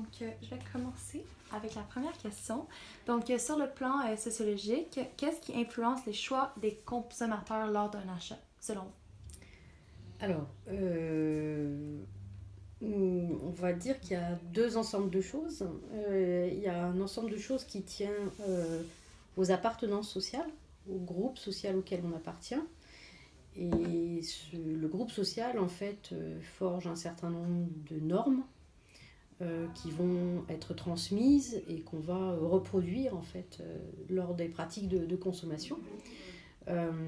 Donc, je vais commencer avec la première question. Donc, sur le plan sociologique, qu'est-ce qui influence les choix des consommateurs lors d'un achat, selon vous? Alors, on va dire qu'il y a deux ensembles de choses. Il y a un ensemble de choses qui tient aux appartenances sociales, au groupe social auquel on appartient. Et le groupe social, en fait, forge un certain nombre de normes qui vont être transmises et qu'on va reproduire, en fait, lors des pratiques de consommation.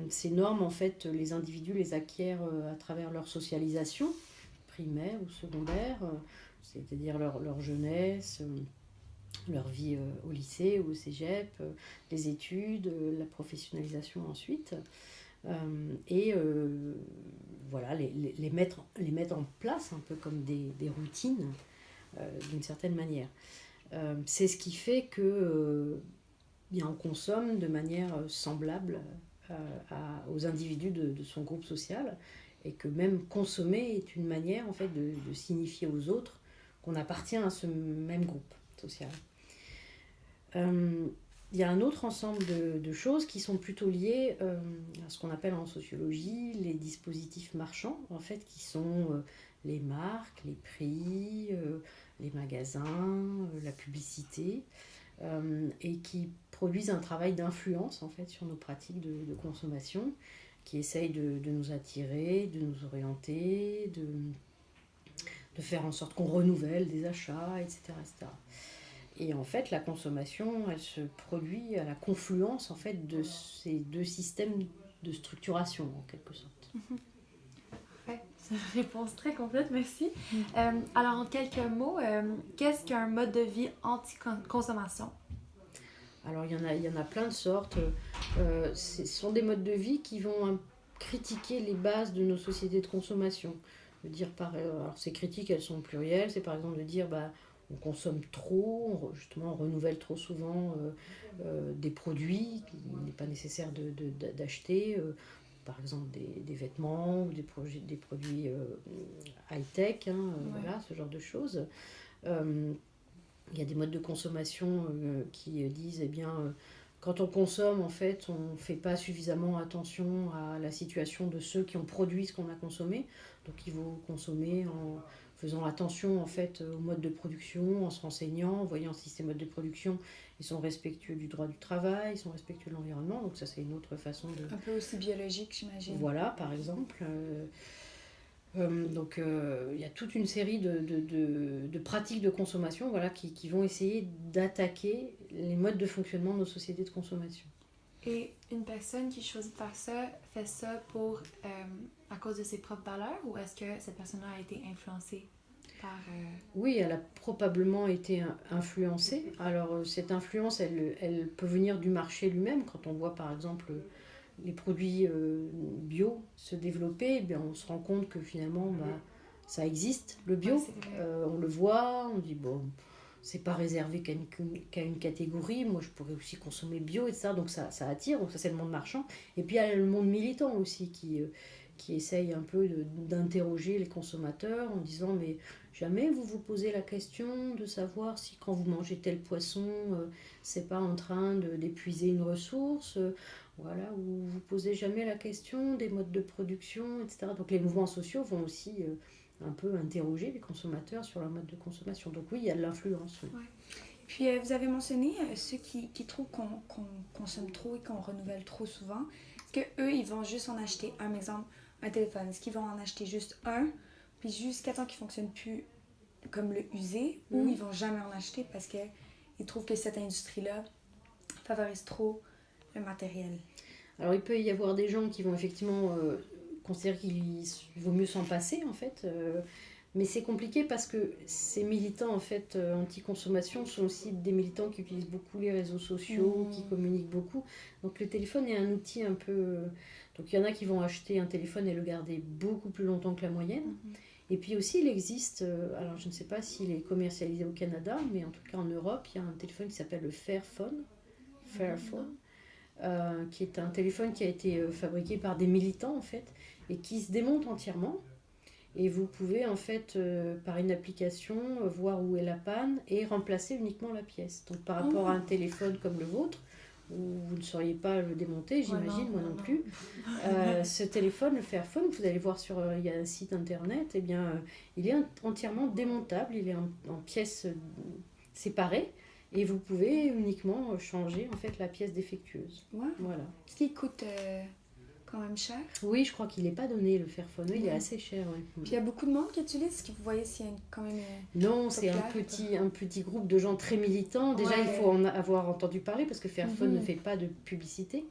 Ces normes, en fait, les individus les acquièrent à travers leur socialisation, primaire ou secondaire, c'est-à-dire leur jeunesse, leur vie au lycée ou au cégep, les études, la professionnalisation ensuite. Et voilà, les mettre en place un peu comme des routines d'une certaine manière. C'est ce qui fait que bien, on consomme de manière semblable aux individus de son groupe social et que même consommer est une manière en fait de signifier aux autres qu'on appartient à ce même groupe social. Il y a un autre ensemble de choses qui sont plutôt liées à ce qu'on appelle en sociologie les dispositifs marchands, en fait, qui sont les marques, les prix, les magasins, la publicité, et qui produisent un travail d'influence en fait sur nos pratiques consommation, qui essayent de nous attirer, de nous orienter, de faire en sorte qu'on renouvelle des achats, etc., etc. Et en fait, la consommation, elle se produit à la confluence en fait de ces deux systèmes de structuration en quelque sorte. Ouais, c'est une réponse très complète, merci. Alors, en quelques mots, qu'est-ce qu'un mode de vie anti-consommation? Alors il y en a plein de sortes. Ce sont des modes de vie qui vont critiquer les bases de nos sociétés de consommation. Alors ces critiques, elles sont plurielles. C'est par exemple de dire on consomme trop, justement on renouvelle trop souvent des produits qu'il n'est pas nécessaire d'acheter. Par exemple des vêtements ou des produits high-tech, hein, Ouais. voilà, ce genre de choses. Euh, il y a des modes de consommation qui disent, eh bien, quand on consomme, en fait, on ne fait pas suffisamment attention à la situation de ceux qui ont produit ce qu'on a consommé. Donc il faut consommer en faisant attention en fait au mode de production, en se renseignant, en voyant si ces modes de production ils sont respectueux du droit du travail, ils sont respectueux de l'environnement. Donc ça c'est une autre façon de... Un peu aussi biologique, j'imagine. Voilà, par exemple. Donc il y a toute une série de pratiques de consommation voilà, qui vont essayer d'attaquer les modes de fonctionnement de nos sociétés de consommation. Et une personne qui choisit de faire ça, fait ça à cause de ses propres valeurs ou est-ce que cette personne-là a été influencée par... Oui, elle a probablement été influencée. Alors cette influence, elle peut venir du marché lui-même. Quand on voit par exemple les produits bio se développer, eh bien, on se rend compte que finalement ça existe, le bio. Ouais, On le voit, on dit bon, c'est pas réservé qu'à une catégorie, moi je pourrais aussi consommer bio, etc. Donc ça attire, donc ça c'est le monde marchand. Et puis il y a le monde militant aussi qui essaye un peu d'interroger les consommateurs en disant mais jamais vous vous posez la question de savoir si quand vous mangez tel poisson, c'est pas en train d'épuiser une ressource, voilà, ou vous posez jamais la question des modes de production, etc. Donc les mouvements sociaux vont aussi un peu interroger les consommateurs sur leur mode de consommation. Donc oui, il y a de l'influence. Oui. Ouais. Puis vous avez mentionné ceux qui trouvent qu'on consomme trop et qu'on renouvelle trop souvent. Est-ce qu'eux, ils vont juste en acheter un exemple, un téléphone? Est-ce qu'ils vont en acheter juste un, puis jusqu'à temps qu'il ne fonctionne plus comme le user, ou ils vont jamais en acheter parce qu'ils trouvent que cette industrie-là favorise trop le matériel? Alors il peut y avoir des gens qui vont effectivement considérer qu'il vaut mieux s'en passer en fait. Mais c'est compliqué parce que ces militants en fait anti-consommation sont aussi des militants qui utilisent beaucoup les réseaux sociaux, qui communiquent beaucoup. Donc le téléphone est un outil un peu... Donc il y en a qui vont acheter un téléphone et le garder beaucoup plus longtemps que la moyenne. Et puis aussi il existe, alors je ne sais pas s'il est commercialisé au Canada, mais en tout cas en Europe, il y a un téléphone qui s'appelle le Fairphone. Qui est un téléphone qui a été fabriqué par des militants en fait et qui se démonte entièrement Et vous pouvez en fait, par une application, voir où est la panne et remplacer uniquement la pièce. Donc par rapport à un téléphone comme le vôtre, où vous ne sauriez pas le démonter, j'imagine, moi non plus. Ce téléphone, le Fairphone, vous allez voir il y a un site internet, et bien, il est entièrement démontable, il est en pièces séparées, et vous pouvez uniquement changer en fait la pièce défectueuse. Ouais. Voilà. Ce qui coûte quand même cher. Oui, je crois qu'il n'est pas donné, le Fairphone, il est assez cher. Ouais. Puis il y a beaucoup de monde qui utilise. Est-ce que vous voyez s'il y a quand même... Non, c'est un petit groupe de gens très militants. Déjà, il faut en avoir entendu parler, parce que Fairphone ne fait pas de publicité.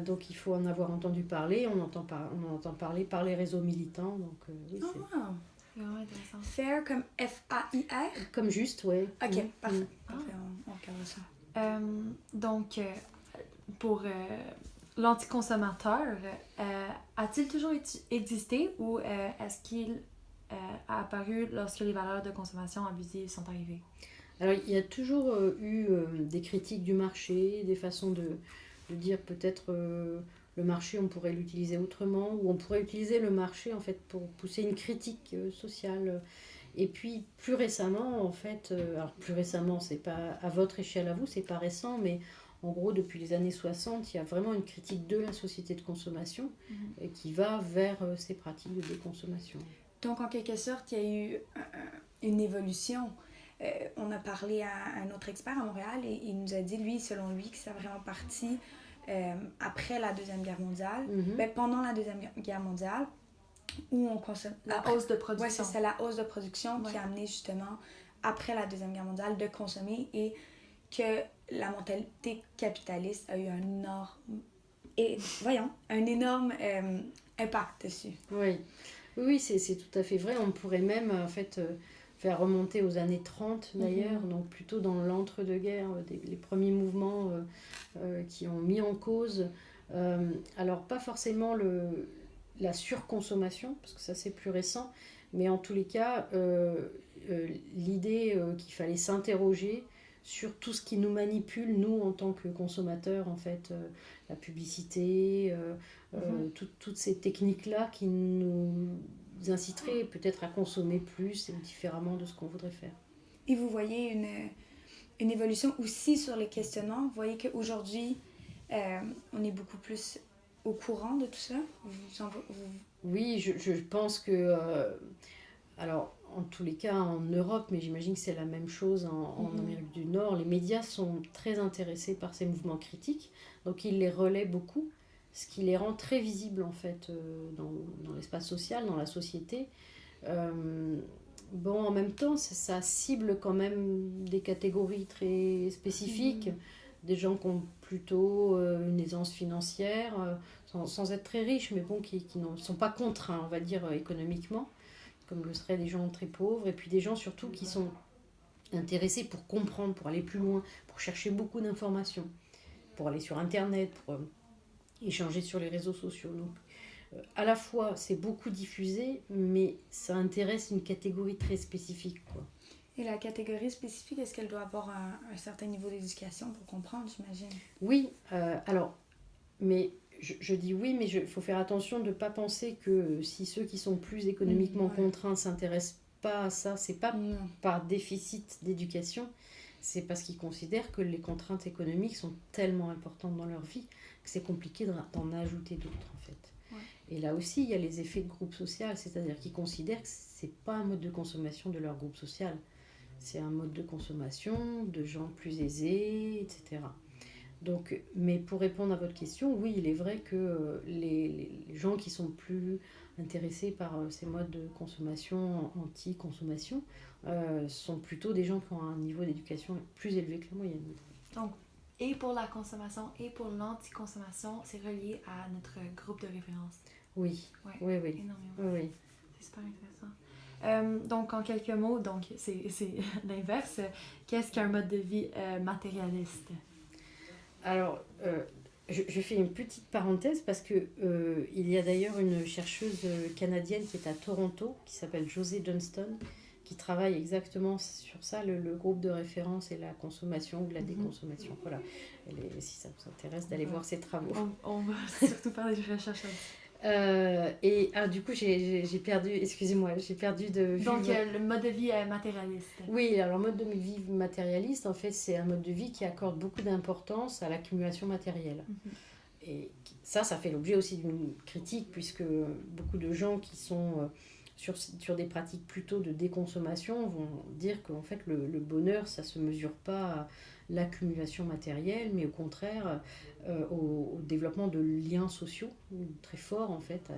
Donc, il faut en avoir entendu parler. On entend parler par les réseaux militants. Donc, oui, C'est vraiment intéressant. Fair comme F-A-I-R? Comme juste, ouais. Ok, parfait. Parfait, on regardera ça. Donc, pour l'anticonsommateur, a-t-il toujours existé ou est-ce qu'il a apparu lorsque les valeurs de consommation abusives sont arrivées? Alors, il y a toujours eu des critiques du marché, des façons de dire peut-être le marché, on pourrait l'utiliser autrement, ou on pourrait utiliser le marché en fait pour pousser une critique sociale. Et puis plus récemment, en fait, alors plus récemment, c'est pas à votre échelle à vous, c'est pas récent, mais en gros, depuis les années 60, il y a vraiment une critique de la société de consommation qui va vers ces pratiques de déconsommation. Donc, en quelque sorte, il y a eu une évolution. On a parlé à un autre expert à Montréal et il nous a dit, lui, selon lui, que c'est vraiment parti après la Deuxième Guerre mondiale, pendant la Deuxième Guerre mondiale, où on consomme... La hausse de production. Oui, c'est la hausse de production qui a amené justement, après la Deuxième Guerre mondiale, de consommer et que la mentalité capitaliste a eu un énorme impact dessus. Oui, c'est tout à fait vrai. On pourrait même en fait faire remonter aux années 30 d'ailleurs, donc plutôt dans l'entre-deux-guerres, les premiers mouvements qui ont mis en cause, alors pas forcément la surconsommation, parce que ça c'est plus récent, mais en tous les cas, l'idée qu'il fallait s'interroger sur tout ce qui nous manipule, nous, en tant que consommateurs, en fait, la publicité, toutes ces techniques-là qui nous inciteraient peut-être à consommer plus et différemment de ce qu'on voudrait faire. Et vous voyez une évolution aussi sur les questionnements. Vous voyez qu'aujourd'hui, on est beaucoup plus au courant de tout ça? Oui, je pense que... alors, en tous les cas, en Europe, mais j'imagine que c'est la même chose en Amérique du Nord, les médias sont très intéressés par ces mouvements critiques, donc ils les relaient beaucoup, ce qui les rend très visibles, en fait, dans l'espace social, dans la société. Bon, en même temps, ça cible quand même des catégories très spécifiques, des gens qui ont plutôt une aisance financière, sans être très riches, mais bon, qui ne sont pas contraints, on va dire, économiquement, comme le seraient des gens très pauvres, et puis des gens surtout qui sont intéressés pour comprendre, pour aller plus loin, pour chercher beaucoup d'informations, pour aller sur Internet, pour échanger sur les réseaux sociaux. Donc, à la fois, c'est beaucoup diffusé, mais ça intéresse une catégorie très spécifique, quoi. Et la catégorie spécifique, est-ce qu'elle doit avoir un certain niveau d'éducation pour comprendre, j'imagine? Oui, alors, mais je dis oui, mais il faut faire attention de ne pas penser que si ceux qui sont plus économiquement contraints ne s'intéressent pas à ça, c'est pas par déficit d'éducation, c'est parce qu'ils considèrent que les contraintes économiques sont tellement importantes dans leur vie que c'est compliqué d'en ajouter d'autres, en fait. Et là aussi, il y a les effets de groupe social, c'est-à-dire qu'ils considèrent que ce n'est pas un mode de consommation de leur groupe social, c'est un mode de consommation de gens plus aisés, etc. Donc, mais pour répondre à votre question, oui, il est vrai que les gens qui sont plus intéressés par ces modes de consommation, anti-consommation, sont plutôt des gens qui ont un niveau d'éducation plus élevé que la moyenne. Donc, et pour la consommation et pour l'anti-consommation, c'est relié à notre groupe de référence. Oui, oui. Énormément. Oui. C'est super intéressant. Donc, en quelques mots, donc c'est l'inverse. Qu'est-ce qu'un mode de vie matérialiste? Alors, je fais une petite parenthèse parce que il y a d'ailleurs une chercheuse canadienne qui est à Toronto, qui s'appelle Josée Johnston, qui travaille exactement sur ça, le groupe de référence et la consommation ou la déconsommation. Voilà. Si ça vous intéresse d'aller voir ses travaux. On va surtout faire des recherches Du coup, j'ai perdu, excusez-moi, j'ai perdu de vue. Donc, le mode de vie matérialiste. Oui, alors le mode de vie matérialiste, en fait, c'est un mode de vie qui accorde beaucoup d'importance à l'accumulation matérielle. Et ça fait l'objet aussi d'une critique, puisque beaucoup de gens qui sont sur des pratiques plutôt de déconsommation vont dire qu'en fait, le bonheur, ça ne se mesure pas à l'accumulation matérielle, mais au contraire au développement de liens sociaux très forts, en fait.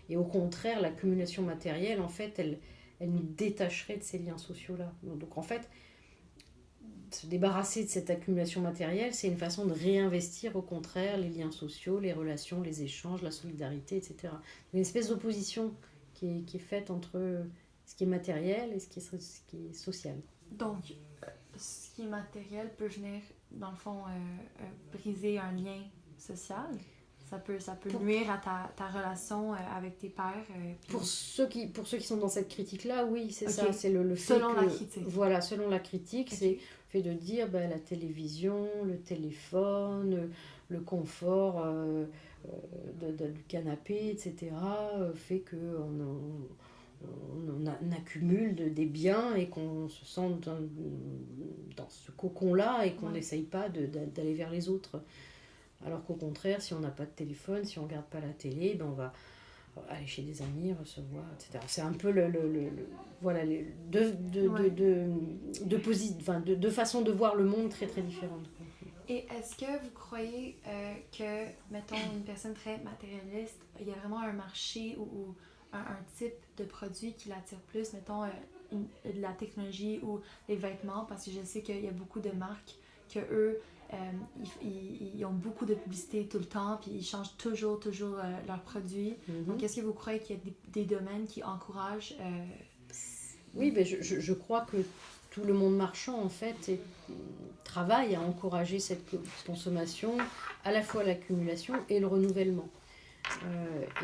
Et au contraire, l'accumulation matérielle, en fait, elle nous détacherait de ces liens sociaux-là. Donc, en fait, se débarrasser de cette accumulation matérielle, c'est une façon de réinvestir au contraire les liens sociaux, les relations, les échanges, la solidarité, etc. Une espèce d'opposition qui est faite entre ce qui est matériel et ce qui est social. Donc, ce qui est matériel peut venir, dans le fond, briser un lien social. Ça peut nuire à ta relation avec tes pairs. Puis... Pour ceux qui sont dans cette critique-là, oui, c'est ça. C'est le fait selon que, la critique. Voilà, selon la critique, c'est le fait de dire la télévision, le téléphone, le confort du canapé, etc., fait qu'on on accumule des biens et qu'on se sent dans ce cocon-là et qu'on n'essaye pas d'aller vers les autres. Alors qu'au contraire, si on n'a pas de téléphone, si on ne regarde pas la télé, on va aller chez des amis, recevoir, etc. C'est un peu voilà, deux façons de voir le monde très très différentes. Et est-ce que vous croyez que, mettons, une personne très matérialiste, il y a vraiment un marché ou un type de produit qui l'attire plus, mettons, de la technologie ou les vêtements, parce que je sais qu'il y a beaucoup de marques que eux ils ont beaucoup de publicité tout le temps, puis ils changent toujours leurs produits. Donc, est-ce que vous croyez qu'il y a des domaines qui encouragent... Oui, je crois que tout le monde marchand, en fait, travaille à encourager cette consommation, à la fois l'accumulation et le renouvellement.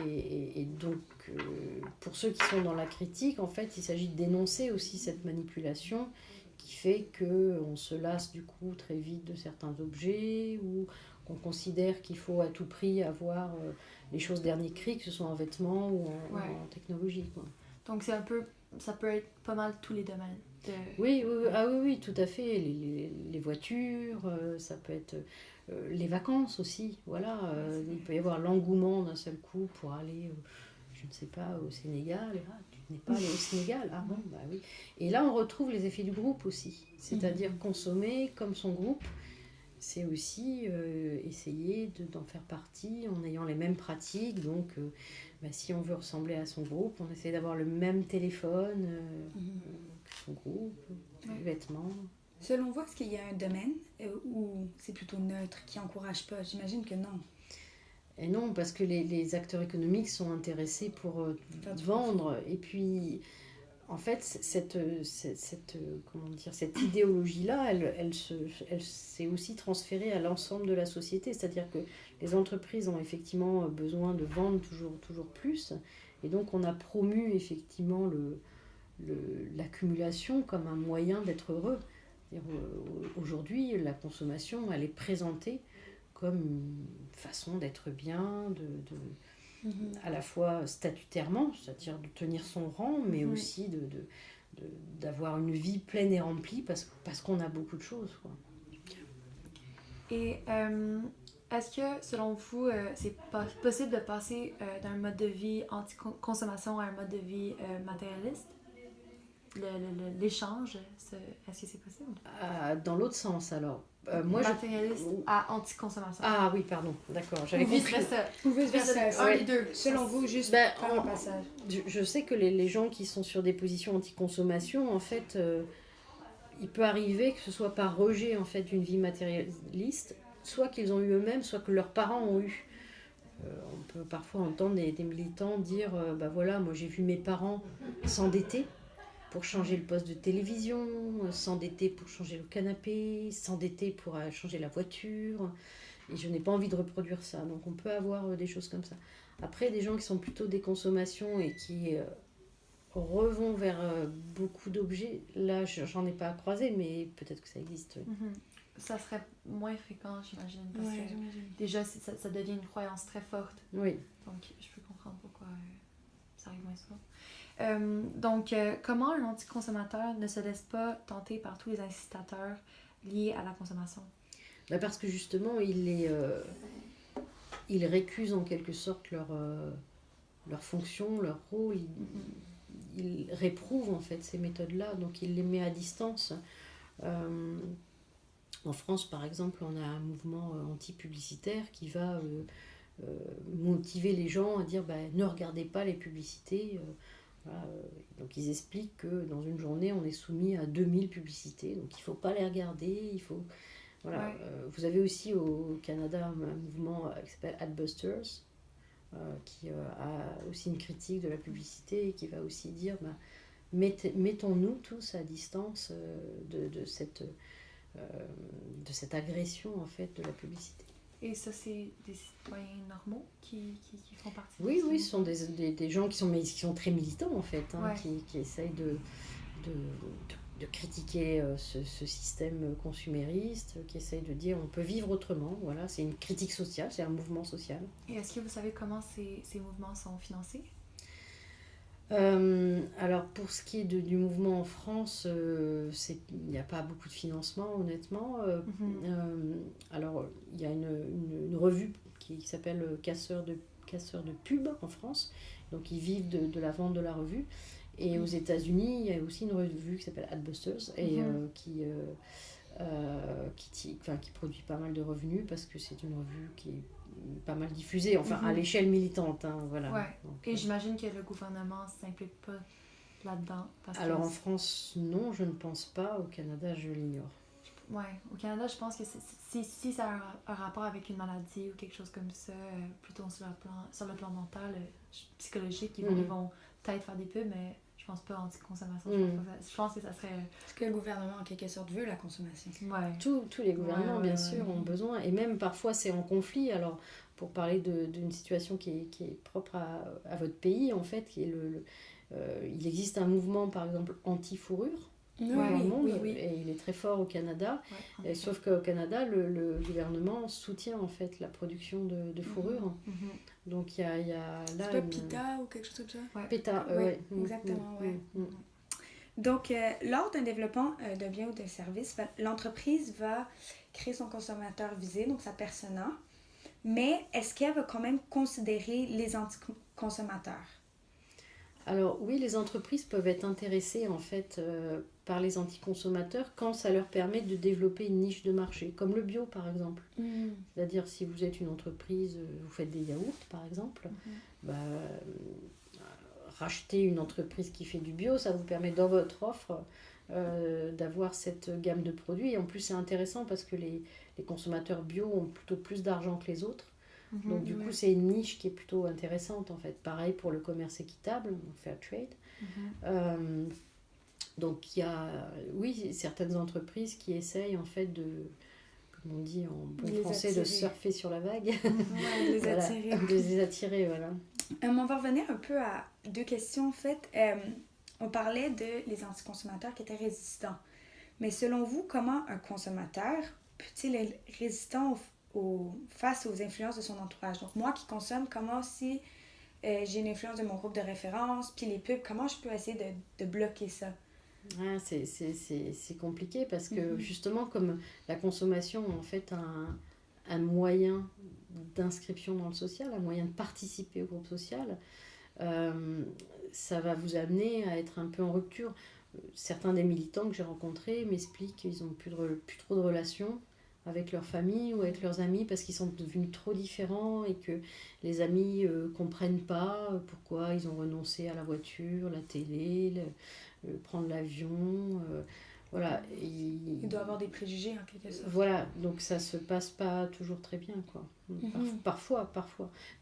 Et donc, pour ceux qui sont dans la critique, en fait, il s'agit de dénoncer aussi cette manipulation qui fait qu'on se lasse du coup très vite de certains objets ou qu'on considère qu'il faut à tout prix avoir les choses dernier cri, que ce soit en vêtements ou en technologie. Quoi. Donc c'est un peu, ça peut être pas mal tous les domaines. Oui, tout à fait. Les voitures, ça peut être les vacances aussi. Voilà, il peut y avoir l'engouement d'un seul coup pour aller, je ne sais pas, au Sénégal. Tu n'es pas allé au Sénégal? Ah bon, bah oui. Et là, on retrouve les effets du groupe aussi. C'est-à-dire consommer comme son groupe, c'est aussi essayer d'en faire partie en ayant les mêmes pratiques. Donc, si on veut ressembler à son groupe, on essaie d'avoir le même téléphone que son groupe, les vêtements. Selon vous, est-ce qu'il y a un domaine où c'est plutôt neutre, qui n'encourage pas? J'imagine que non. Et non, parce que les acteurs économiques sont intéressés pour vendre. Et puis, en fait, cette idéologie-là, elle s'est aussi transférée à l'ensemble de la société. C'est-à-dire que les entreprises ont effectivement besoin de vendre toujours plus. Et donc, on a promu effectivement l'accumulation comme un moyen d'être heureux. Aujourd'hui, la consommation, elle est présentée comme une façon d'être bien, à la fois statutairement, c'est-à-dire de tenir son rang, mais aussi d'avoir une vie pleine et remplie parce qu'on a beaucoup de choses. Quoi. Et est-ce que, selon vous, c'est possible de passer d'un mode de vie anti-consommation à un mode de vie matérialiste? L'échange, est-ce que c'est possible? Dans l'autre sens, alors. Matérialiste à anti-consommation. Ah oui, pardon, d'accord. J'avais compris. Ou vice-versa. Un des deux. Selon vous, juste faire un passage. Je sais que les gens qui sont sur des positions anti-consommation, en fait, il peut arriver que ce soit par rejet en fait, d'une vie matérialiste, soit qu'ils ont eu eux-mêmes, soit que leurs parents ont eu. On peut parfois entendre des militants dire voilà, moi j'ai vu mes parents s'endetter pour changer le poste de télévision, s'endetter pour changer le canapé, s'endetter pour changer la voiture, et je n'ai pas envie de reproduire ça. Donc on peut avoir des choses comme ça. Après, des gens qui sont plutôt des consommations et qui revont vers beaucoup d'objets, là j'en ai pas croisé, mais peut-être que ça existe. Oui. Ça serait moins fréquent, j'imagine, parce que déjà ça devient une croyance très forte. Oui. Donc je peux comprendre. comprendre pourquoi ça arrive moins souvent. Comment un anticonsommateur ne se laisse pas tenter par tous les incitateurs liés à la consommation? Parce que justement, ils récusent en quelque sorte leur fonction, leur rôle. Ils réprouvent en fait ces méthodes-là, donc ils les mettent à distance. En France, par exemple, on a un mouvement anti-publicitaire qui va motiver les gens à dire ne regardez pas les publicités. Voilà. Donc ils expliquent que dans une journée, on est soumis à 2000 publicités, donc il ne faut pas les regarder. Voilà. Ouais. Vous avez aussi au Canada un mouvement qui s'appelle Adbusters, qui a aussi une critique de la publicité et qui va aussi dire mettons-nous tous à distance de cette agression en fait de la publicité. Et ça, c'est des citoyens normaux qui font partie de Oui, ce ce sont des gens qui sont très militants en fait, Ouais. qui essayent de critiquer ce système consumériste, qui essayent de dire on peut vivre autrement. Voilà, c'est une critique sociale, c'est un mouvement social. Et est-ce que vous savez comment ces mouvements sont financés? Alors pour ce qui est du mouvement en France, il n'y a pas beaucoup de financement honnêtement. Alors il y a une revue qui s'appelle Casseurs de pub en France, donc ils vivent de la vente de la revue. Et aux États-Unis, il y a aussi une revue qui s'appelle Adbusters et qui produit pas mal de revenus parce que c'est une revue qui est pas mal diffusée, à l'échelle militante. Voilà. Ouais. Donc, et j'imagine que le gouvernement ne s'implique pas là-dedans. Alors en France, non, je ne pense pas. Au Canada, je l'ignore. Ouais, au Canada, je pense que si ça a un rapport avec une maladie ou quelque chose comme ça, plutôt sur le plan mental, psychologique, ils vont peut-être faire des pubs, mais je pense pas anti-consommation. Je pense que ça serait... Parce que le gouvernement, en quelque sorte, veut la consommation. Ouais. Tous les gouvernements, bien sûr, ont besoin. Et même parfois, c'est en conflit. Alors, pour parler d'une situation qui est propre à votre pays, en fait, il existe un mouvement, par exemple, anti-fourrure. Dans le monde, et il est très fort au Canada, sauf qu'au Canada le gouvernement soutient en fait la production de fourrure. Donc il y a là c'est pas PETA ou quelque chose comme ça? PETA, exactement. Donc lors d'un développement de biens ou de services, l'entreprise va créer son consommateur visé, donc sa persona, mais est-ce qu'elle va quand même considérer les anti-consommateurs? Alors oui, les entreprises peuvent être intéressées en fait par les anticonsommateurs quand ça leur permet de développer une niche de marché, comme le bio par exemple. C'est-à-dire si vous êtes une entreprise, vous faites des yaourts par exemple, racheter une entreprise qui fait du bio, ça vous permet dans votre offre d'avoir cette gamme de produits. Et en plus c'est intéressant parce que les consommateurs bio ont plutôt plus d'argent que les autres. Donc du coup c'est une niche qui est plutôt intéressante en fait. Pareil pour le commerce équitable, fair trade. Donc il y a certaines entreprises qui essayent en fait de, comme on dit en bon français, de surfer sur la vague. De les attirer, voilà. On va revenir un peu à deux questions en fait. On parlait de les anticonsommateurs qui étaient résistants. Mais selon vous, comment un consommateur peut-il être résistant face aux influences de son entourage? Donc moi qui consomme, comment si j'ai une influence de mon groupe de référence, puis les pubs, comment je peux essayer de bloquer ça? C'est compliqué parce que justement comme la consommation en fait un moyen d'inscription dans le social, un moyen de participer au groupe social, ça va vous amener à être un peu en rupture. Certains des militants que j'ai rencontrés m'expliquent qu'ils n'ont plus trop de relations avec leur famille ou avec leurs amis parce qu'ils sont devenus trop différents et que les amis comprennent pas pourquoi ils ont renoncé à la voiture, la télé, prendre l'avion. Voilà. Il doit avoir des préjugés en quelque sorte. Voilà, donc ça se passe pas toujours très bien, quoi. Parfois.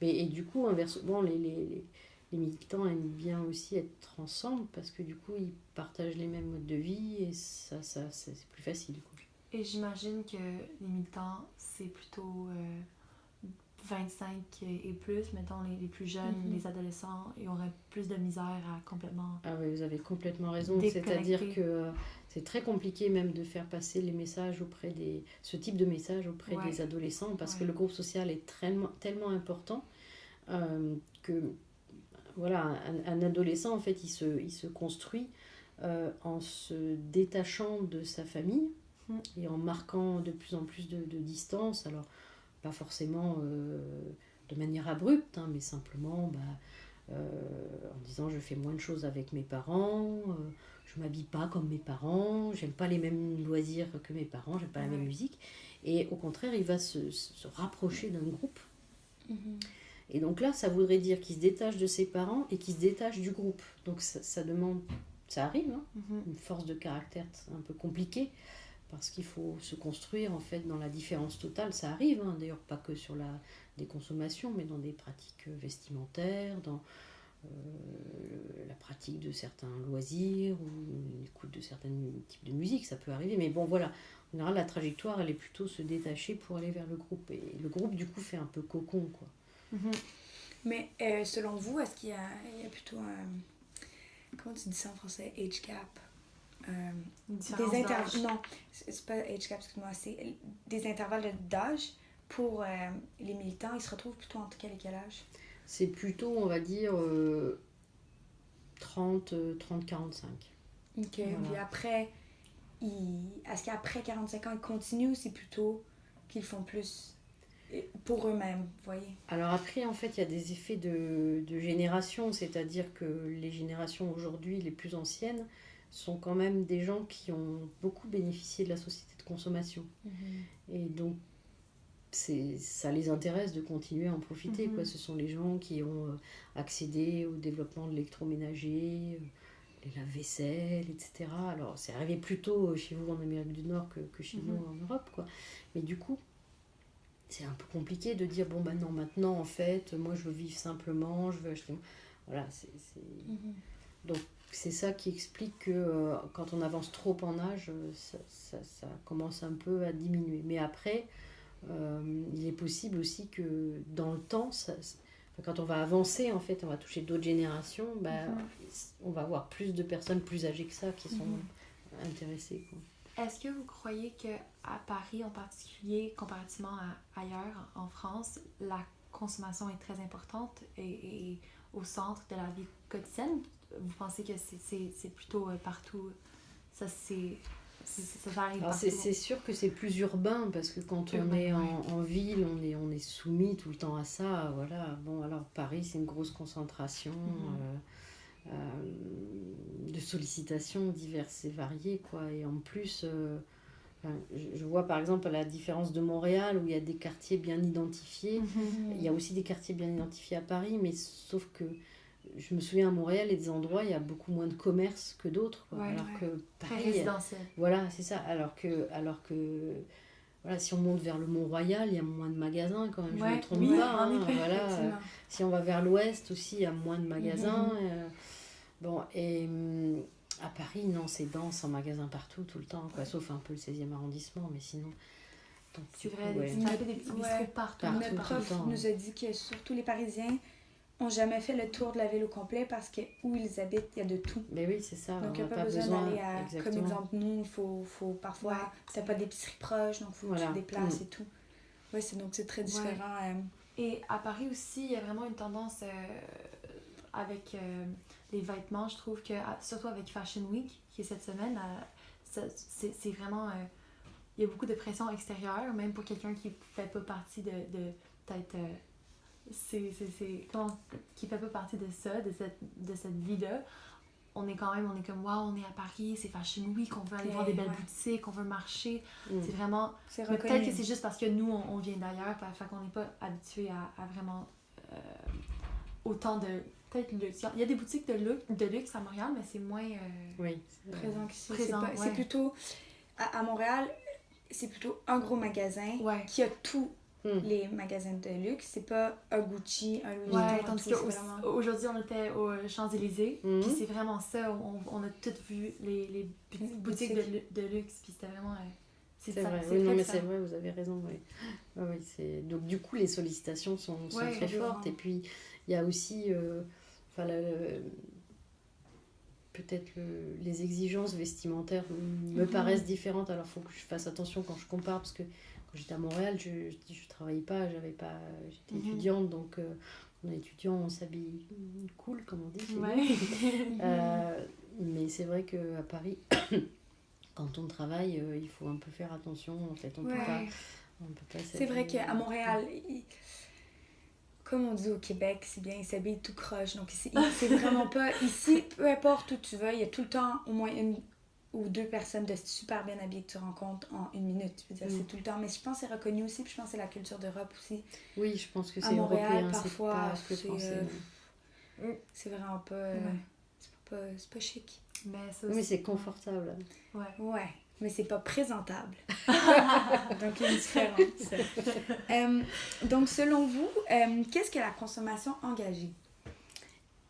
Et du coup, inversement, les militants aiment bien aussi être ensemble parce que du coup, ils partagent les mêmes modes de vie et ça c'est plus facile, quoi. Et j'imagine que les militants, c'est plutôt 25 et plus, mettons les plus jeunes, les adolescents, ils auraient plus de misère à complètement... Ah oui, vous avez complètement raison. C'est-à-dire que c'est très compliqué même de faire passer les messages ce type de message auprès des adolescents parce que le groupe social est tellement important que voilà, un adolescent, en fait, il se construit en se détachant de sa famille et en marquant de plus en plus de distance. Alors, pas forcément de manière abrupte, hein, mais simplement en disant je fais moins de choses avec mes parents, je m'habille pas comme mes parents, j'aime pas les mêmes loisirs que mes parents, j'aime pas la même musique. Et au contraire, il va se rapprocher d'un groupe. Et donc là, ça voudrait dire qu'il se détache de ses parents et qu'il se détache du groupe. Donc ça demande, ça arrive, hein, une force de caractère un peu compliquée, parce qu'il faut se construire en fait dans la différence totale. Ça arrive, hein, d'ailleurs pas que sur la déconsommation, mais dans des pratiques vestimentaires, dans la pratique de certains loisirs ou l'écoute de certains types de musique, ça peut arriver. Mais bon, voilà, en général, la trajectoire, elle est plutôt se détacher pour aller vers le groupe. Et le groupe, du coup, fait un peu cocon, quoi. Mais selon vous, est-ce qu'il y a plutôt un... Comment tu dis ça en français? Age gap? Non, c'est pas age gap, excuse-moi, c'est des intervalles d'âge pour les militants. Ils se retrouvent plutôt entre quel et quel âge? C'est plutôt, on va dire, 30-45. Ok, voilà. Puis après, est-ce qu'après 45 ans, ils continuent ou c'est plutôt qu'ils font plus pour eux-mêmes, vous voyez? Alors après, en fait, il y a des effets de génération, c'est-à-dire que les générations aujourd'hui, les plus anciennes, sont quand même des gens qui ont beaucoup bénéficié de la société de consommation. Et donc, ça les intéresse de continuer à en profiter, quoi. Ce sont les gens qui ont accédé au développement de l'électroménager, les lave-vaisselle, etc. Alors, c'est arrivé plutôt chez vous en Amérique du Nord que chez nous en Europe, quoi. Mais du coup, c'est un peu compliqué de dire, bon, bah non, maintenant, en fait, moi, je veux vivre simplement, je veux acheter... Voilà, Donc, c'est ça qui explique que quand on avance trop en âge, ça commence un peu à diminuer. Mais après, il est possible aussi que dans le temps, quand on va avancer, en fait, on va toucher d'autres générations, on va avoir plus de personnes plus âgées que ça qui sont intéressées, quoi. Est-ce que vous croyez qu'à Paris en particulier, comparativement à ailleurs en France, la consommation est très importante et au centre de la vie quotidienne? Vous pensez que c'est plutôt partout? Ça arrive partout? C'est sûr que c'est plus urbain, parce que quand on est en ville, on est soumis tout le temps à ça. Voilà. Bon, alors Paris, c'est une grosse concentration de sollicitations diverses et variées, quoi. Et en plus, je vois par exemple à la différence de Montréal, où il y a des quartiers bien identifiés. Il y a aussi des quartiers bien identifiés à Paris, mais sauf que je me souviens à Montréal, il y a des endroits, il y a beaucoup moins de commerce que d'autres, quoi. Alors que Paris, très résidentiel. Voilà, c'est ça. Alors que voilà, si on monte vers le Mont-Royal, il y a moins de magasins quand même, je ne me trompe pas. Hein, voilà. Si on va vers l'ouest aussi, il y a moins de magasins. Bon, et à Paris, non, c'est dense en magasins partout, tout le temps, quoi, sauf un peu le 16e arrondissement, mais sinon... Donc, c'est vrai, des petits bistrots partout. Notre prof nous a dit que surtout les Parisiens n'ont jamais fait le tour de la ville au complet, parce que où ils habitent, il y a de tout. Mais oui, c'est ça. Donc il n'y a pas besoin d'aller à... Comme exemple, nous, il faut parfois... T'as pas d'épicerie proche, donc il faut que tu te déplaces et tout. Oui, donc c'est très différent. Et à Paris aussi, il y a vraiment une tendance avec les vêtements. Je trouve que, surtout avec Fashion Week, qui est cette semaine, c'est vraiment... il y a beaucoup de pression extérieure, même pour quelqu'un qui ne fait pas partie de peut-être... qui fait pas partie de ça, de cette vie-là. On est comme waouh, on est à Paris, c'est Fashion Week, on veut aller voir des belles boutiques, on veut marcher. C'est vraiment... Mais peut-être que c'est juste parce que nous, on vient d'ailleurs, fait qu'on n'est pas habitué à vraiment autant de... Peut-être luxe. Il y a des boutiques de luxe à Montréal, mais c'est moins présent qu'ici. C'est plutôt... À Montréal, c'est plutôt un gros magasin qui a tout. Les magasins de luxe, c'est pas un Gucci, un Louis Vuitton. Tandis qu'aujourd'hui, on était aux Champs-Élysées, puis c'est vraiment ça, on a toutes vu les boutiques de luxe, puis c'était vraiment... c'est vrai, mais c'est vrai, vous avez raison. Donc du coup, les sollicitations sont très fortes, et puis il y a aussi peut-être les exigences vestimentaires me paraissent différentes. Alors il faut que je fasse attention quand je compare, parce que quand j'étais à Montréal, je travaillais pas, j'étais étudiante, donc on est étudiant, on s'habille cool, comme on dit chez Ouais. nous. Mais c'est vrai qu'à Paris, quand on travaille, il faut un peu faire attention. En fait, on peut pas C'est vrai qu'à Montréal, comme on dit au Québec, c'est bien, ils s'habillent tout croche. Donc, c'est vraiment pas... Ici, peu importe où tu vas, il y a tout le temps au moins une ou deux personnes de super bien habillées que tu rencontres en une minute. Je veux dire, c'est tout le temps. Mais je pense que c'est reconnu aussi, puis je pense que c'est la culture d'Europe aussi. Oui, je pense que À c'est Montréal, européen, parfois, c'est pas que français. c'est vraiment pas... c'est pas chic. Mais ça Oui, aussi, mais c'est confortable. Ouais, mais c'est pas présentable. Donc, il y a une différence. Donc, selon vous, qu'est-ce que la consommation engagée?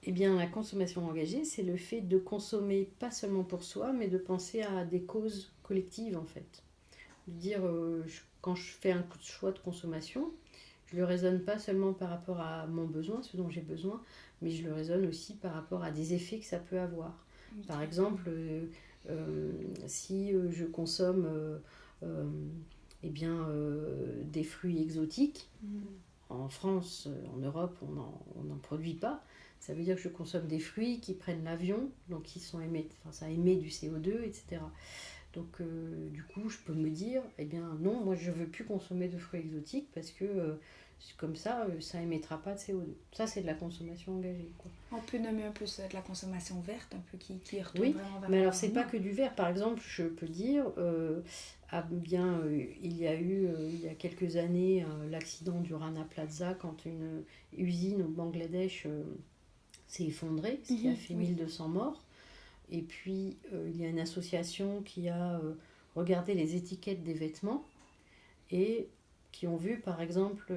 Eh bien, la consommation engagée, c'est le fait de consommer pas seulement pour soi, mais de penser à des causes collectives, en fait. De dire, quand je fais un choix de consommation, je le raisonne pas seulement par rapport à mon besoin, ce dont j'ai besoin, mais je le raisonne aussi par rapport à des effets que ça peut avoir. Par exemple, si je consomme des fruits exotiques, en France, en Europe, on n'en produit pas. Ça veut dire que je consomme des fruits qui prennent l'avion, donc ça émet du CO2, etc. Donc du coup, je peux me dire, eh bien non, moi je ne veux plus consommer de fruits exotiques parce que comme ça émettra pas de CO2. Ça, c'est de la consommation engagée, quoi. On peut nommer un peu ça de la consommation verte, un peu qui retourne Oui, vraiment vers mais alors c'est pas que du verre. Par exemple, je peux dire, il y a eu il y a quelques années l'accident du Rana Plaza quand une usine au Bangladesh s'est effondrée, ce qui a fait 1200 morts. Et puis il y a une association qui a regardé les étiquettes des vêtements et qui ont vu par exemple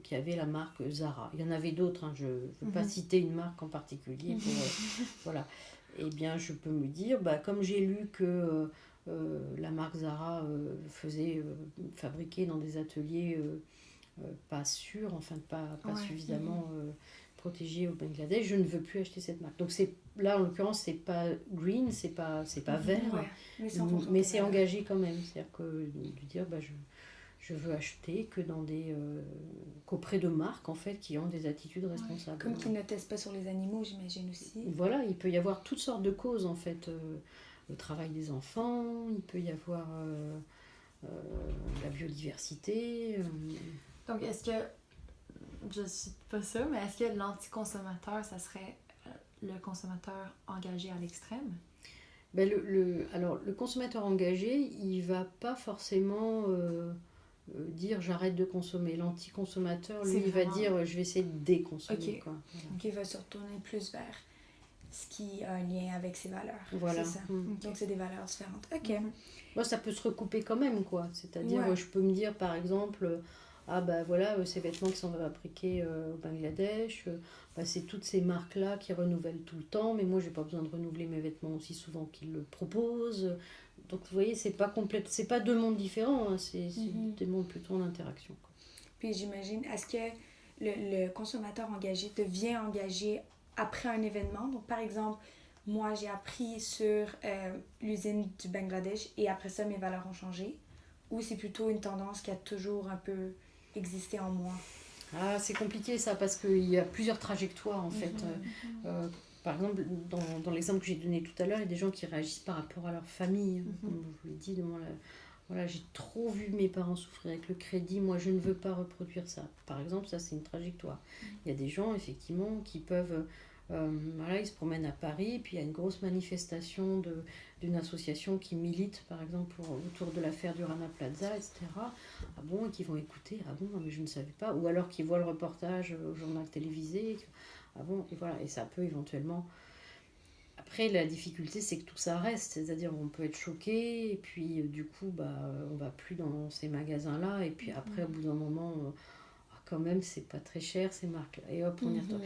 qu'il y avait la marque Zara. Il y en avait d'autres, hein, je ne veux pas citer une marque en particulier pour voilà. Eh bien, je peux me dire, comme j'ai lu que la marque Zara fabriquait dans des ateliers pas sûrs, enfin pas suffisamment protégés au Bangladesh, je ne veux plus acheter cette marque. Donc là, en l'occurrence, c'est pas green, c'est pas vert, mais c'est engagé quand même. C'est-à-dire que de dire, je veux acheter qu'auprès de marques en fait qui ont des attitudes responsables. Comme qui ne testent pas sur les animaux, j'imagine aussi. Voilà, il peut y avoir toutes sortes de causes en fait. Le travail des enfants, il peut y avoir la biodiversité. Donc, est-ce que, je suis pas sûre, mais est-ce que l'anticonsommateur, ça serait le consommateur engagé à l'extrême? Alors, le consommateur engagé, il va pas forcément dire j'arrête de consommer. L'anticonsommateur, lui, il va dire je vais essayer de déconsommer. Okay. Quoi. Voilà. Donc, il va se retourner plus vers ce qui a un lien avec ses valeurs. Voilà. C'est ça. Donc, c'est des valeurs différentes. Ok. Moi, ça peut se recouper quand même, quoi. C'est-à-dire, je peux me dire, par exemple, voilà, ces vêtements qui sont fabriqués au Bangladesh, c'est toutes ces marques-là qui renouvellent tout le temps, mais moi, j'ai pas besoin de renouveler mes vêtements aussi souvent qu'ils le proposent. Donc, vous voyez, c'est pas deux mondes différents, hein, c'est des mondes plutôt en interaction, quoi. Puis, j'imagine, est-ce que le consommateur engagé devient engagé après un événement? Donc, par exemple, moi, j'ai appris sur l'usine du Bangladesh et après ça, mes valeurs ont changé. Ou c'est plutôt une tendance qui a toujours un peu existé en moi? Ah, c'est compliqué ça, parce qu'il y a plusieurs trajectoires en fait. Par exemple, dans l'exemple que j'ai donné tout à l'heure, il y a des gens qui réagissent par rapport à leur famille. Comme je vous l'ai dit, voilà, j'ai trop vu mes parents souffrir avec le crédit, moi je ne veux pas reproduire ça. Par exemple, ça c'est une trajectoire. Il y a des gens effectivement qui peuvent... ils se promènent à Paris, puis il y a une grosse manifestation d'une association qui milite par exemple autour de l'affaire du Rana Plaza, etc. Ah bon, et qui vont écouter, ah bon, mais je ne savais pas, ou alors qui voient le reportage au journal télévisé, ah bon, et voilà, et ça peut éventuellement... Après, la difficulté, c'est que tout ça reste, c'est-à-dire on peut être choqué, et puis du coup, on va plus dans ces magasins-là, et puis après, au bout d'un moment, quand même, c'est pas très cher ces marques-là, et hop, on y retourne.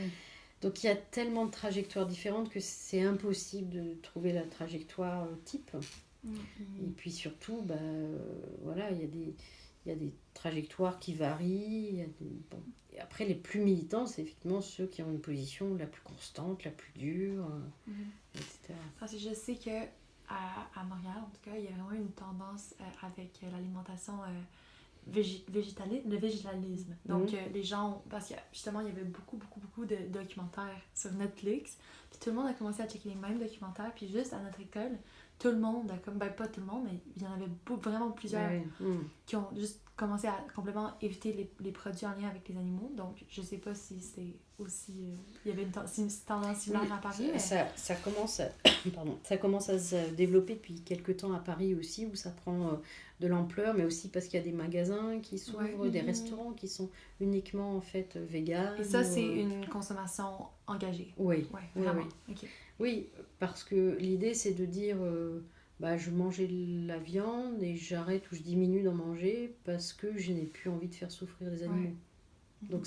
Donc il y a tellement de trajectoires différentes que c'est impossible de trouver la trajectoire type. Et puis surtout, voilà, il y a des trajectoires qui varient. Et après, les plus militants, c'est effectivement ceux qui ont une position la plus constante, la plus dure, etc. Parce que je sais que à Montréal, en tout cas, il y a vraiment une tendance avec l'alimentation le végétalisme. Donc, les gens, parce que justement, il y avait beaucoup de documentaires sur Netflix, puis tout le monde a commencé à checker les mêmes documentaires, puis juste à notre école, tout le monde a comme, ben pas tout le monde, mais il y en avait vraiment plusieurs qui ont juste commencé à complètement éviter les produits en lien avec les animaux. Donc, je sais pas si c'est aussi... il y avait une tendance similaire à Paris, mais... ça commence à se développer depuis quelques temps à Paris aussi, où ça prend de l'ampleur, mais aussi parce qu'il y a des magasins qui s'ouvrent, des restaurants qui sont uniquement en fait véganes. Et ça, c'est une consommation engagée. Oui. Vraiment. Oui. Okay. Oui, parce que l'idée c'est de dire je mangeais de la viande et j'arrête ou je diminue d'en manger parce que je n'ai plus envie de faire souffrir les animaux. Donc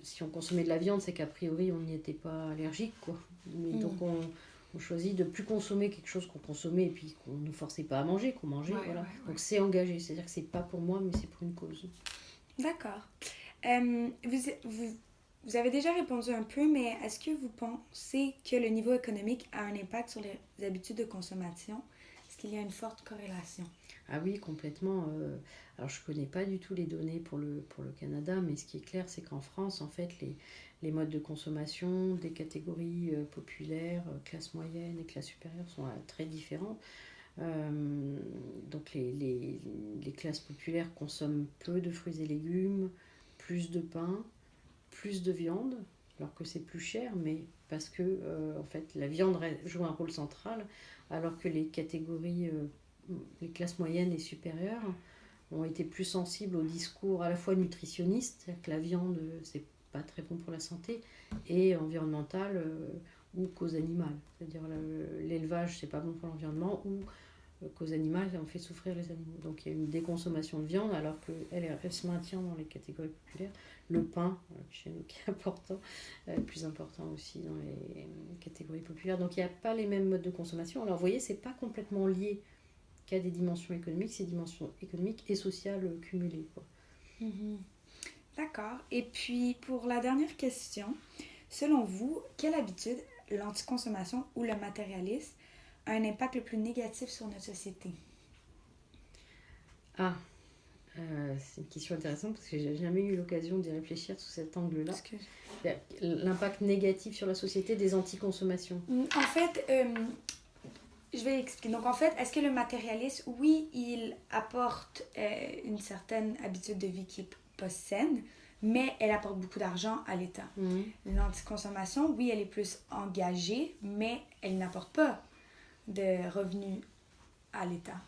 si on consommait de la viande, c'est qu'a priori on n'y était pas allergique, quoi. Mais donc on choisit de plus consommer quelque chose qu'on consommait et puis qu'on ne forçait pas à manger, qu'on mangeait, voilà. Donc c'est engagé, c'est-à-dire que c'est pas pour moi mais c'est pour une cause. D'accord. Vous avez déjà répondu un peu, mais est-ce que vous pensez que le niveau économique a un impact sur les habitudes de consommation? Est-ce qu'il y a une forte corrélation? Ah oui, complètement. Alors je ne connais pas du tout les données pour le Canada, mais ce qui est clair, c'est qu'en France, en fait, les modes de consommation des catégories populaires, classe moyenne et classe supérieure sont très différents. Donc les classes populaires consomment peu de fruits et légumes, plus de pain, plus de viande, alors que c'est plus cher, mais parce que en fait la viande joue un rôle central, alors que les catégories, les classes moyennes et supérieures ont été plus sensibles au discours à la fois nutritionniste, c'est-à-dire que la viande c'est pas très bon pour la santé, et environnemental ou cause animale, c'est-à-dire l'élevage c'est pas bon pour l'environnement, ou cause animale, on fait souffrir les animaux. Donc il y a une déconsommation de viande alors qu'elle se maintient dans les catégories populaires. Le pain, chez nous, qui est important, plus important aussi dans les catégories populaires. Donc il n'y a pas les mêmes modes de consommation. Alors vous voyez, c'est pas complètement lié qu'à des dimensions économiques, c'est des dimensions économiques et sociales cumulées, quoi. D'accord. Et puis pour la dernière question, selon vous, quelle habitude, l'anticonsommation ou le matérialisme, a un impact le plus négatif sur notre société? C'est une question intéressante parce que j'ai jamais eu l'occasion d'y réfléchir sous cet angle-là. L'impact négatif sur la société des anticonsommations. En fait, je vais expliquer. Donc en fait, est-ce que le matérialisme, oui, il apporte une certaine habitude de vie qui n'est pas saine, mais elle apporte beaucoup d'argent à l'État. L'anticonsommation, oui, elle est plus engagée, mais elle n'apporte pas de revenus à l'État.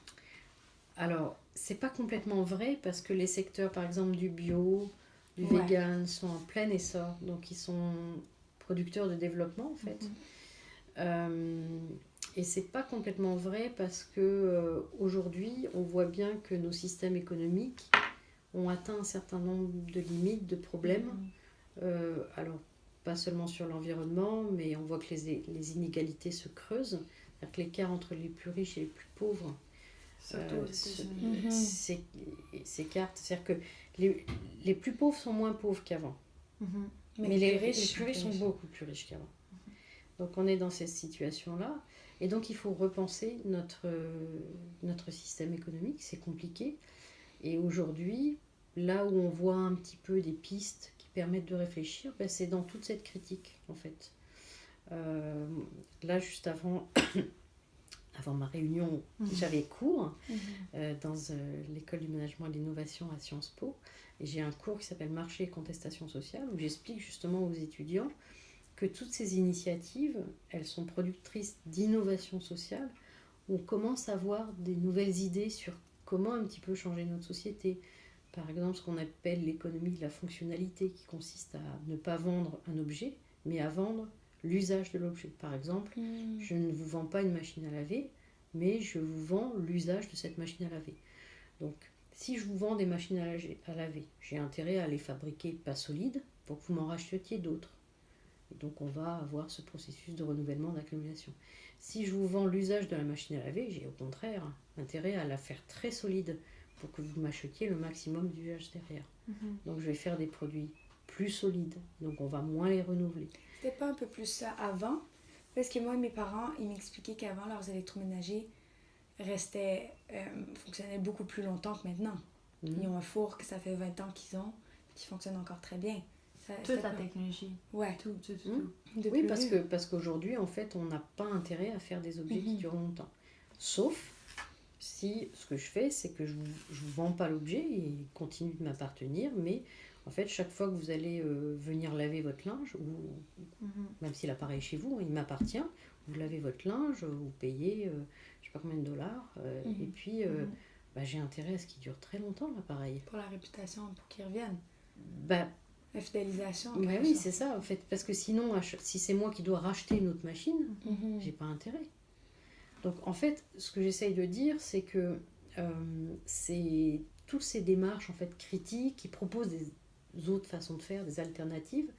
Alors, c'est pas complètement vrai parce que les secteurs, par exemple, du bio, du vegan, sont en plein essor. Donc, ils sont producteurs de développement, en fait. Et c'est pas complètement vrai parce que aujourd'hui, on voit bien que nos systèmes économiques ont atteint un certain nombre de limites, de problèmes. Alors, pas seulement sur l'environnement, mais on voit que les inégalités se creusent. C'est-à-dire que l'écart entre les plus riches et les plus pauvres s'écarte. C'est-à-dire que les plus pauvres sont moins pauvres qu'avant. Mais les plus riches sont beaucoup plus riches qu'avant. Donc on est dans cette situation-là. Et donc il faut repenser notre système économique. C'est compliqué. Et aujourd'hui, là où on voit un petit peu des pistes qui permettent de réfléchir, c'est dans toute cette critique, en fait. Là, juste avant ma réunion, j'avais cours dans l'école du management et de l'innovation à Sciences Po. Et j'ai un cours qui s'appelle Marché et contestation sociale, où j'explique justement aux étudiants que toutes ces initiatives, elles sont productrices d'innovation sociale, où on commence à avoir des nouvelles idées sur comment un petit peu changer notre société. Par exemple, ce qu'on appelle l'économie de la fonctionnalité, qui consiste à ne pas vendre un objet, mais à vendre l'usage de l'objet. Par exemple, je ne vous vends pas une machine à laver, mais je vous vends l'usage de cette machine à laver. Donc, si je vous vends des machines à laver, j'ai intérêt à les fabriquer pas solides pour que vous m'en rachetiez d'autres. Et donc, on va avoir ce processus de renouvellement, d'accumulation. Si je vous vends l'usage de la machine à laver, j'ai au contraire intérêt à la faire très solide pour que vous m'achetiez le maximum d'usage derrière. Donc, je vais faire des produits plus solides, donc on va moins les renouveler. C'était pas un peu plus ça avant? Parce que moi et mes parents, ils m'expliquaient qu'avant, leurs électroménagers fonctionnaient beaucoup plus longtemps que maintenant. Ils ont un four que ça fait 20 ans qu'ils ont, qui fonctionne encore très bien. Toute la technologie. Ouais. Tout. Oui, parce qu'aujourd'hui, en fait, on n'a pas intérêt à faire des objets qui durent longtemps. Sauf si ce que je fais, c'est que je vous vends pas l'objet, il continue de m'appartenir, mais en fait, chaque fois que vous allez venir laver votre linge, ou même si l'appareil est chez vous, il m'appartient, vous lavez votre linge, vous payez, je sais pas combien de dollars, et puis j'ai intérêt à ce qu'il dure très longtemps, l'appareil. Pour la réputation, pour qu'ils reviennent. Bah, la fidélisation. Oui, c'est ça, en fait, parce que sinon, si c'est moi qui dois racheter une autre machine, j'ai pas intérêt. Donc, en fait, ce que j'essaye de dire, c'est que c'est toutes ces démarches en fait critiques qui proposent des autres façons de faire, des alternatives.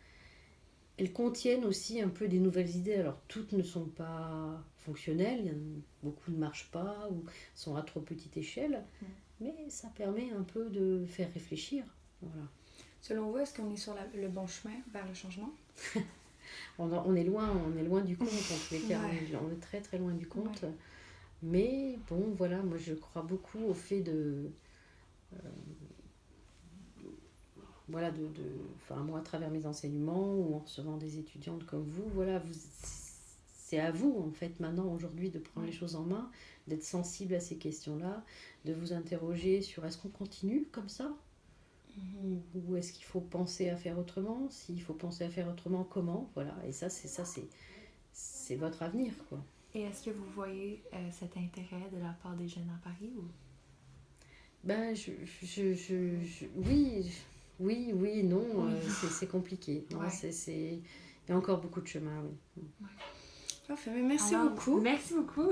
Elles contiennent aussi un peu des nouvelles idées. Alors, toutes ne sont pas fonctionnelles, beaucoup ne marchent pas ou sont à trop petite échelle, mais ça permet un peu de faire réfléchir. Voilà. Selon vous, est-ce qu'on est sur le bon chemin vers le changement? on est loin du compte en tous les cas. On est très très loin du compte. Ouais. Mais bon, voilà, moi je crois beaucoup au fait voilà, moi à travers mes enseignements ou en recevant des étudiantes comme vous, voilà, c'est à vous en fait maintenant aujourd'hui de prendre les choses en main, d'être sensible à ces questions-là, de vous interroger sur est-ce qu'on continue comme ça? Ou est-ce qu'il faut penser à faire autrement? S'il faut penser à faire autrement, comment? Voilà, et c'est votre avenir, quoi. Et est-ce que vous voyez cet intérêt de la part des jeunes à Paris ou... Ben, oui, non, c'est compliqué. Non, il y a encore beaucoup de chemin, oui. Parfait, mais merci beaucoup. Merci beaucoup.